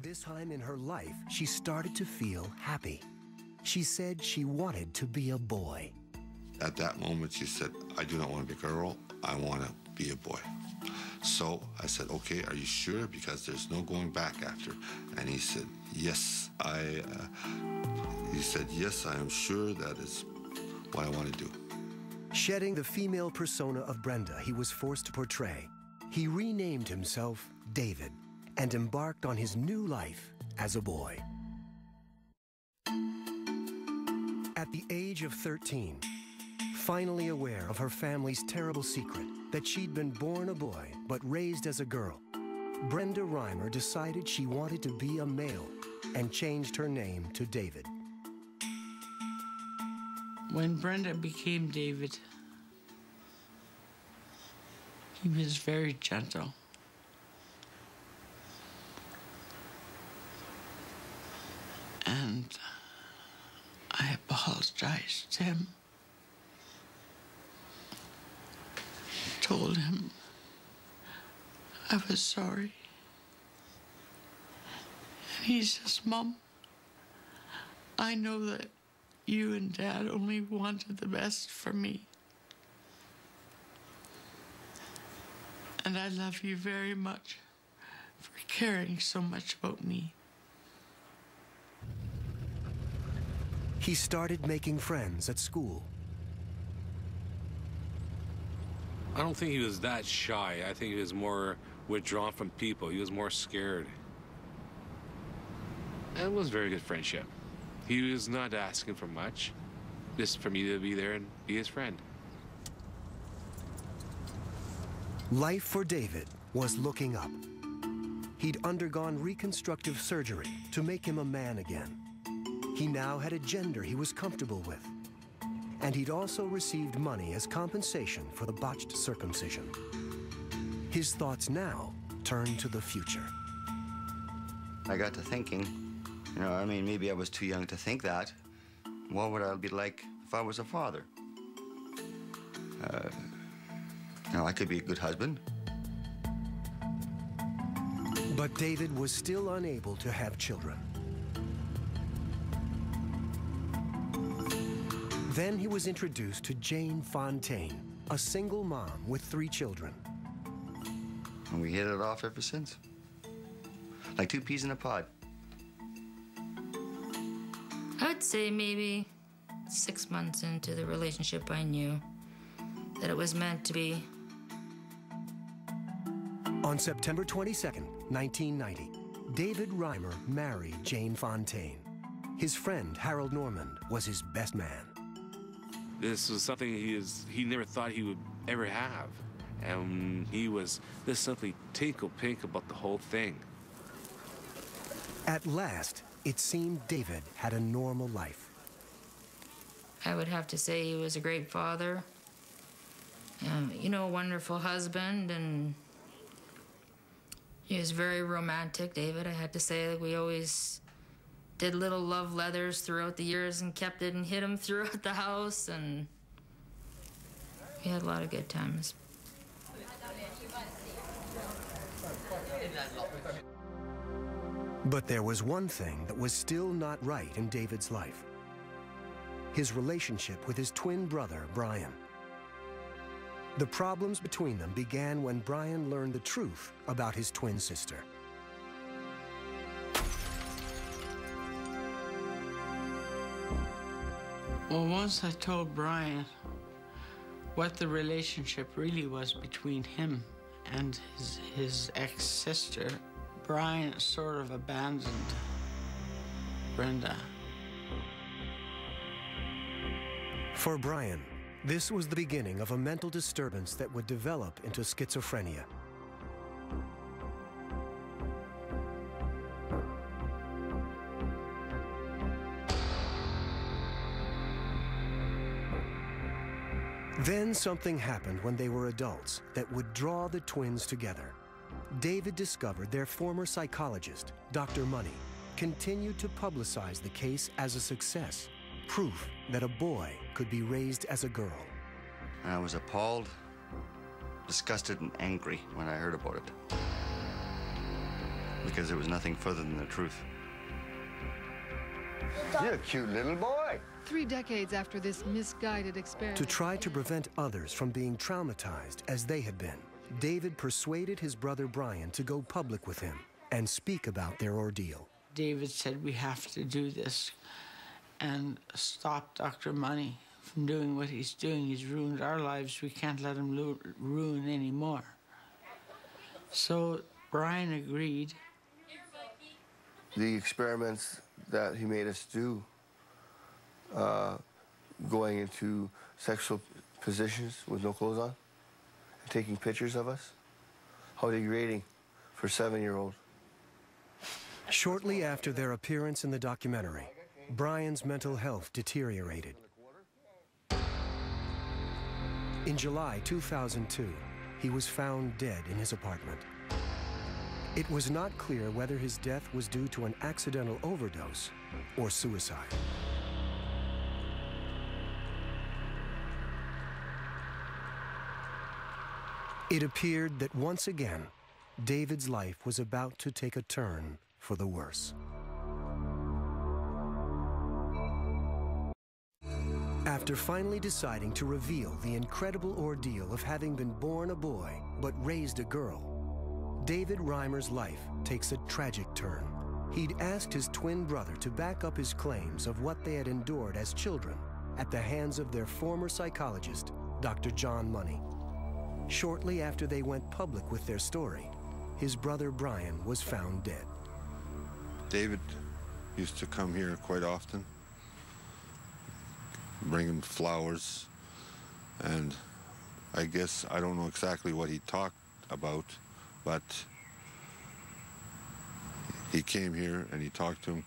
this time in her life, she started to feel happy. She said she wanted to be a boy. At that moment, she said, I do not want to be a girl, I want to be a boy. So I said, okay, are you sure? Because there's no going back after. And he said, yes, he said, yes, I am sure that is what I want to do. Shedding the female persona of Brenda he was forced to portray, he renamed himself David and embarked on his new life as a boy. At the age of 13, finally aware of her family's terrible secret that she'd been born a boy but raised as a girl, Brenda Reimer decided she wanted to be a male and changed her name to David. When Brenda became David, he was very gentle. And I apologized to him. Told him I was sorry. And he says, Mom, I know that you and Dad only wanted the best for me. And I love you very much for caring so much about me. He started making friends at school. I don't think he was that shy. I think he was more withdrawn from people. He was more scared. And it was a very good friendship. He was not asking for much, just for me to be there and be his friend. Life for David was looking up. He'd undergone reconstructive surgery to make him a man again. He now had a gender he was comfortable with. And he'd also received money as compensation for the botched circumcision. His thoughts now turned to the future. I got to thinking, I mean, maybe I was too young to think that. What would I be like if I was a father? I could be a good husband. But David was still unable to have children. Then he was introduced to Jane Fontaine, a single mom with 3 children. And we hit it off ever since. Like 2 peas in a pod. I would say maybe 6 months into the relationship, I knew that it was meant to be. On September 22nd, 1990, David Reimer married Jane Fontaine. His friend, Harold Normand, was his best man. This was something he never thought he would ever have. And he was just simply tinkle pink about the whole thing. At last, it seemed David had a normal life. I would have to say he was a great father, a wonderful husband, and he was very romantic, David. I had to say that we always did little love letters throughout the years and kept it and hid them throughout the house, and we had a lot of good times. But there was one thing that was still not right in David's life: his relationship with his twin brother, Brian. The problems between them began when Brian learned the truth about his twin sister. Well, once I told Brian what the relationship really was between him and his ex-sister, Brian sort of abandoned Brenda. For Brian, this was the beginning of a mental disturbance that would develop into schizophrenia. Then something happened when they were adults that would draw the twins together. David discovered their former psychologist, Dr. Money, continued to publicize the case as a success, proof that a boy could be raised as a girl. I was appalled, disgusted, and angry when I heard about it. because it was nothing further than the truth. You're a cute little boy. 3 decades after this misguided experiment. To try to prevent others from being traumatized as they had been, David persuaded his brother Brian to go public with him and speak about their ordeal. David said, we have to do this and stop Dr. Money from doing what he's doing. He's ruined our lives. We can't let him ruin any more. So Brian agreed. The experiments that he made us do, going into sexual positions with no clothes on, and taking pictures of us, how degrading for a 7-year-old. Shortly after their appearance in the documentary, Brian's mental health deteriorated. In July 2002, he was found dead in his apartment. It was not clear whether his death was due to an accidental overdose or suicide. It appeared that once again, David's life was about to take a turn for the worse. After finally deciding to reveal the incredible ordeal of having been born a boy but raised a girl, David Reimer's life takes a tragic turn. He'd asked his twin brother to back up his claims of what they had endured as children at the hands of their former psychologist, Dr. John Money. Shortly after they went public with their story, his brother Brian was found dead. David used to come here quite often, bring him flowers, and I guess I don't know exactly what he talked about, but he came here and he talked to him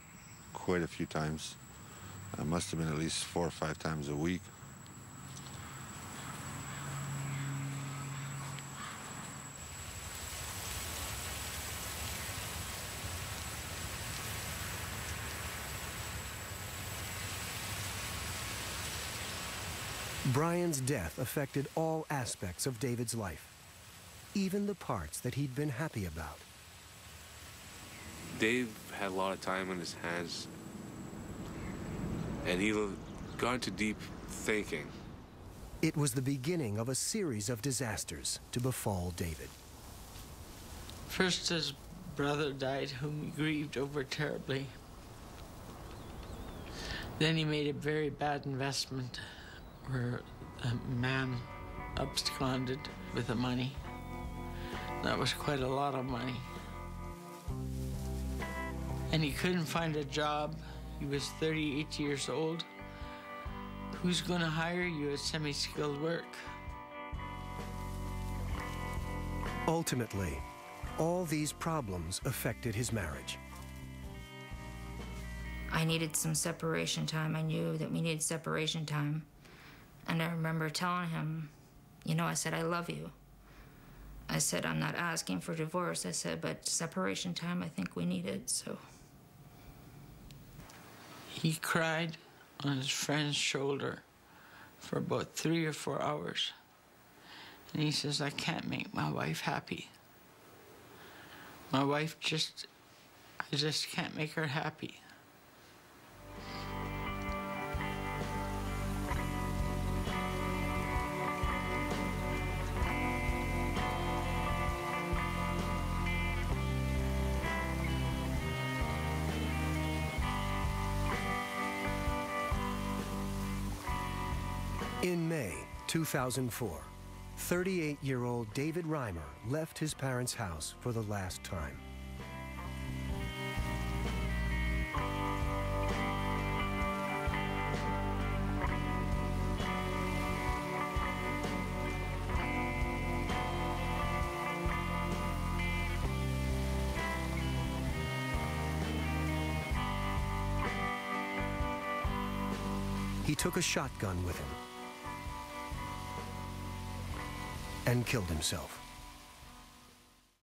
quite a few times. It must have been at least 4 or 5 times a week. Brian's death affected all aspects of David's life, even the parts that he'd been happy about. Dave had a lot of time on his hands, and he got into deep thinking. It was the beginning of a series of disasters to befall David. First, his brother died, whom he grieved over terribly. Then he made a very bad investment where a man absconded with the money. That was quite a lot of money. And he couldn't find a job. He was 38 years old. Who's going to hire you at semi-skilled work? Ultimately, all these problems affected his marriage. I needed some separation time. I knew that we needed separation time. And I remember telling him, you know, I said, I love you. I said, I'm not asking for divorce. I said, but separation time, I think we need it, so. He cried on his friend's shoulder for about 3 or 4 hours. And he says, I can't make my wife happy. My wife I just can't make her happy. In May 2004, 38-year-old David Reimer left his parents' house for the last time. He took a shotgun with him and killed himself.